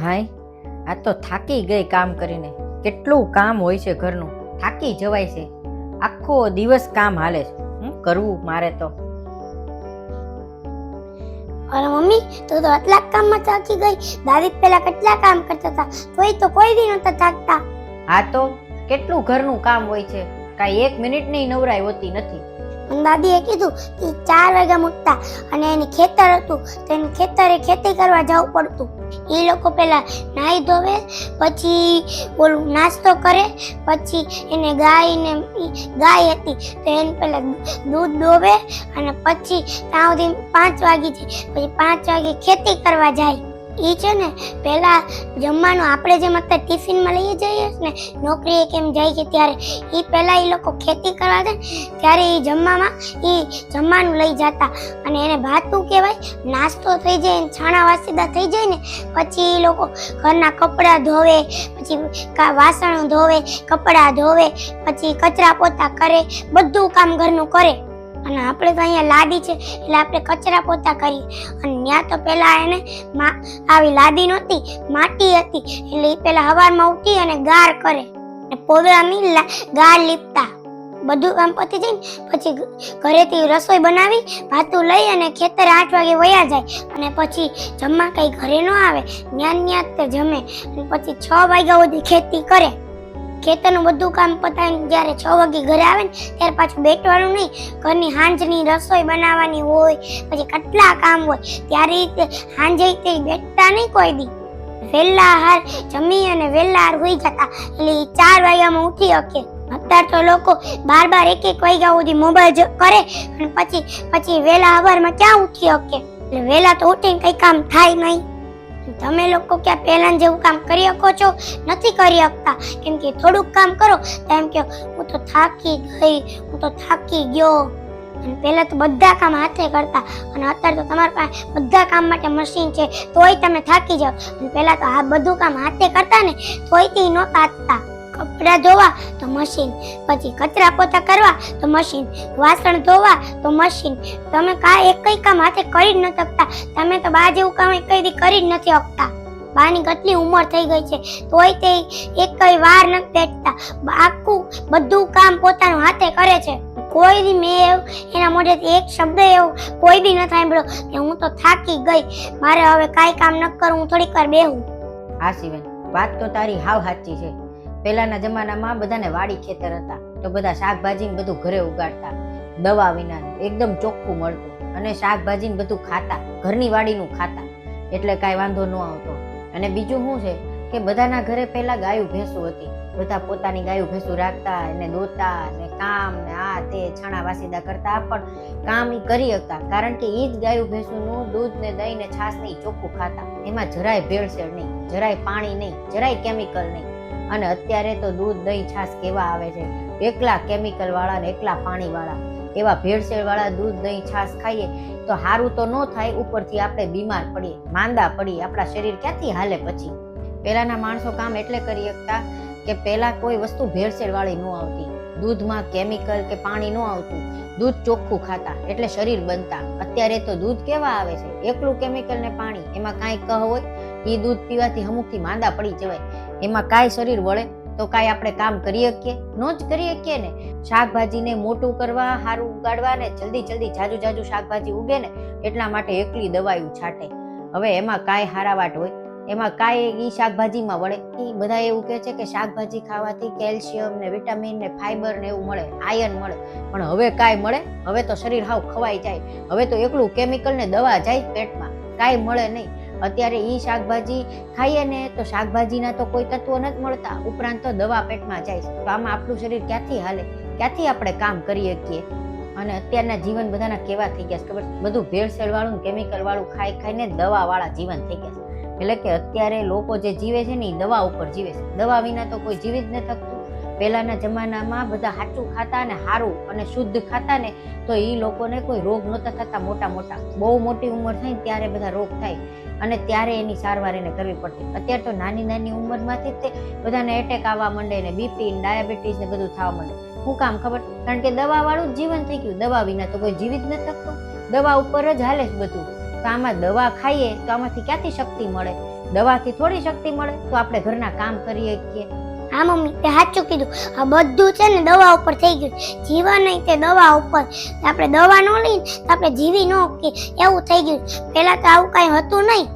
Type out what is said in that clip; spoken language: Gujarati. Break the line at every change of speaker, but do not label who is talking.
હાય, આ તો થાકી ગઈ કામ કરીને. કેટલું કામ હોય છે ઘરનું, થાકી જવાય છે. આખો દિવસ કામ હાલે છે. શું કરવું મારે તો?
અરે મમ્મી, તું તો આટલા કામમાં થાકી ગઈ. દાદી પેલા કેટલા કામ કરતા હતા, તોય તો કોઈ દી નતા થાકતા.
હા તો કેટલું ઘરનું કામ હોય છે, કાંઈ 1 મિનિટની નવરાઈ હોતી નથી.
અને દાદીએ કીધું કે 4 વાગ્યા ઉઠતા અને એને ખેતર હતું તો એને ખેતરે ખેતી કરવા જવું પડતું. એ લોકો પેલા નાહી ધોવે, પછી ઓલું નાસ્તો કરે, પછી એને ગાય હતી તો એને પેલા દૂધ દોવે અને પછી ત્યાં સુધી 5 વાગી જાય. પછી 5 વાગે ખેતી કરવા જાય. એ છે ને પેલા જમવાનું આપણે જેમ અત્યારે ટિફિનમાં લઈએ જઈએ ને નોકરીએ કેમ જાય છે ત્યારે એ પેલા એ લોકો ખેતી કરવા જાય ત્યારે એ જમવાનું લઈ જતા. અને એને ભાતું કહેવાય. નાસ્તો થઈ જાય, છાણા વાસીદા થઈ જાય ને પછી એ લોકો ઘરના કપડાં ધોવે, પછી વાસણો ધોવે, કપડાં ધોવે, પછી કચરા પોતા કરે, બધું કામ ઘરનું કરે. અને આપણે તો અહીંયા લાદી છે એટલે આપણે કચરા પોતા કરીએ. અને ત્યાં તો પેલા એને આવી લાદી નહોતી, માટી હતી એટલે એ પેલા સવારમાં ઉઠી અને ગાર કરે, પોદળાની ગાર લીપતા. બધું કામ પતી જાય ને પછી ઘરેથી રસોઈ બનાવી ભાતું લઈ અને ખેતરે 8 વાગે વયા જાય. અને પછી જમવા કઈ ઘરે ન આવે, ન્યા તે જમે. અને પછી 6 વાગ્યા સુધી ખેતી કરે. ખેતરનું બધું કામ પતાવીને જ્યારે 6 વાગે ઘરે આવે ને ત્યારે પાછું બેઠવાનું નહીં, ઘરની હાંજની રસોઈ બનાવવાની હોય, પછી કેટલા કામ હોય. ત્યારે હાંજે તે બેઠતા નહીં કોઈ દી. વહેલા હાર જમી અને વહેલા હાર હોઈ જતા એટલે 4 વાગ્યામાં ઉઠી શકે. અત્યારે તો લોકો 12-1 વાગ્યા સુધી મોબાઈલ કરે અને પછી વહેલા સવારમાં ક્યાં ઉઠી શકે? એટલે વહેલા તો ઉઠીને કઈ કામ થાય નહીં. તમે લોકો ક્યાં પહેલા જેવું કામ કરી શકો છો? નથી કરી શકતા. કેમ કે થોડુંક કામ કરો તો એમ કે હું તો થાકી ગઈ, હું તો થાકી ગયો. અને પહેલા તો બધા કામ હાથે કરતા અને અત્યારે તો તમારા પાસે બધા કામ માટે મશીન છે તોય તમે થાકી જાઓ. અને પહેલા તો આ બધું કામ હાથે કરતા ને તોય તે નહોતા થતા. કપડાં ધોવા તો મશીન, પછી કચરા પોતા કરવા તો મશીન, વાસણ ધોવા તો મશીન. તમે એકય કામ હાથે કરી જ નથી શકતા. તમે તો બા જેવું કામ કઈ દી કરી જ નથી શકતા. બાની કેટલી ઉંમર થઈ ગઈ છે તોય તે એકય વાર નથી બેઠતા. આખું બધું કામ પોતાનું હાથે કરે છે. કોઈ દી મેં એના મોઢેથી એક શબ્દ એવો કોઈ દી ન સાંભળ્યો કે હું તો થાકી ગઈ, મારે હવે કાંઈ કામ ન કરું, હું થોડીક વાર બેહું.
હા શિવન, વાત તો તારી હાવ સાચી છે. પહેલાના જમાનામાં બધાને વાડી ખેતર હતા તો બધા શાકભાજી ને બધું ઘરે ઉગાડતા, દવા વિના એકદમ ચોખ્ખું મળતું. અને શાકભાજી ને બધું ખાતા, ઘરની વાડીનું ખાતા, એટલે કાંઈ વાંધો ન આવતો. અને બીજું શું છે કે બધાના ઘરે પહેલા ગાયું ભેંસું હતી. બધા પોતાની ગાયું ભેંસું રાખતા, એને દોતા ને કામ ને આ તે છાણા વાસીદા કરતા, પણ કામ ઈ કરી શકતા કારણ કે ઈ જ ગાયું ભેંસુનું દૂધ ને દહીં ને છાશ ને ચોખ્ખું ખાતા. એમાં જરાય ભેળસેળ નહીં, જરાય પાણી નહીં, જરાય કેમિકલ નહીં. અને અત્યારે તો દૂધ દહીં છાશ કેવા આવે છે, એકલા કેમિકલ વાળા ને એકલા પાણી વાળા. એવા ભેળસેળ વાળા દૂધ દહીં છાશ ખાઈએ તો સારું તો ન થાય, ઉપરથી આપણે બીમાર પડીએ, માંદા પડીએ, આપણા શરીર ક્યાંથી હાલે પછી. પહેલાના માણસો કામ એટલે કરી શકતા કે પહેલા કોઈ વસ્તુ ભેળસેળ વાળી ન આવતી, દૂધમાં કેમિકલ કે પાણી ન આવતું, દૂધ ચોખ્ખું ખાતા એટલે શરીર બનતા. અત્યારે તો દૂધ કેવા આવે છે, એકલું કેમિકલ ને પાણી, એમાં કાંઈ કહ હોય. એ દૂધ પીવાથી અમુકથી માંદા પડી જવાય. એમાં કાંઈ શરીર વળે તો કાંઈ આપણે કામ કરી શકીએ? ન જ કરી શકીએ ને. શાકભાજીને મોટું કરવા, સારું ઉગાડવા ને જલ્દી જાજુ શાકભાજી ઉગે ને એટલા માટે એકલી દવાયું છાંટે. હવે એમાં કાંઈ હારાવાટ હોય? એમાં કાંઈ ઈ શાકભાજીમાં વળે? એ બધા એવું કહે છે કે શાકભાજી ખાવાથી કેલ્શિયમ ને વિટામિન ને ફાઈબર ને એવું મળે, આયર્ન મળે. પણ હવે કાંઈ મળે? હવે તો શરીર હાવ ખવાઈ જાય. હવે તો એકલું કેમિકલ ને દવા જાય પેટમાં, કાંઈ મળે નહીં. અત્યારે ઈ શાકભાજી ખાઈએ ને તો શાકભાજીના તો કોઈ તત્વો નથી મળતા, ઉપરાંત તો દવા પેટમાં જાય. તો આમાં આપણું શરીર ક્યાંથી હાલે? ક્યાંથી આપણે કામ કરી શકીએ? અને અત્યારના જીવન બધાના કેવા થઈ ગયા છે ખબર? બધું ભેળસેળ વાળું કેમિકલ વાળું ખાઈને દવા વાળા જીવન થઈ ગયા છે. એટલે કે અત્યારે લોકો જે જીવે છે ને એ દવા ઉપર જીવે છે. દવા વિના તો કોઈ જીવી જ ન થકતું. પહેલાના જમાનામાં બધા સાચું ખાતા ને સારું અને શુદ્ધ ખાતા ને તો એ લોકોને કોઈ રોગ નહોતા થતા મોટા. બહુ મોટી ઉંમર થાય ને ત્યારે બધા રોગ થાય અને ત્યારે એની સારવાર એને કરવી પડતી. અત્યારે તો નાની ઉંમરમાંથી જ તે બધાને એટેક આવવા માંડે ને બીપી ડાયાબિટીસ ને બધું થવા માંડે. શું કામ ખબર? કારણ કે દવા વાળું જીવન થઈ ગયું. દવા વિના તો કોઈ જીવી જ ન થકતું. દવા ઉપર જ હાલે જ બધું. તો આમાં દવા ખાઈએ તો આમાંથી ક્યાંથી શક્તિ મળે? દવાથી થોડી શક્તિ મળે તો આપણે ઘરના કામ કરીએ શકીએ.
હા મમ્મી તે સાચું કીધું. આ બધું છે ને દવા ઉપર થઈ ગયું. જીવન નહીં તે દવા ઉપર. આપણે દવા ન લઈએ તો આપણે જીવી ન શકીએ એવું થઈ ગયું. પહેલા તો આવું કાંઈ હતું નહીં.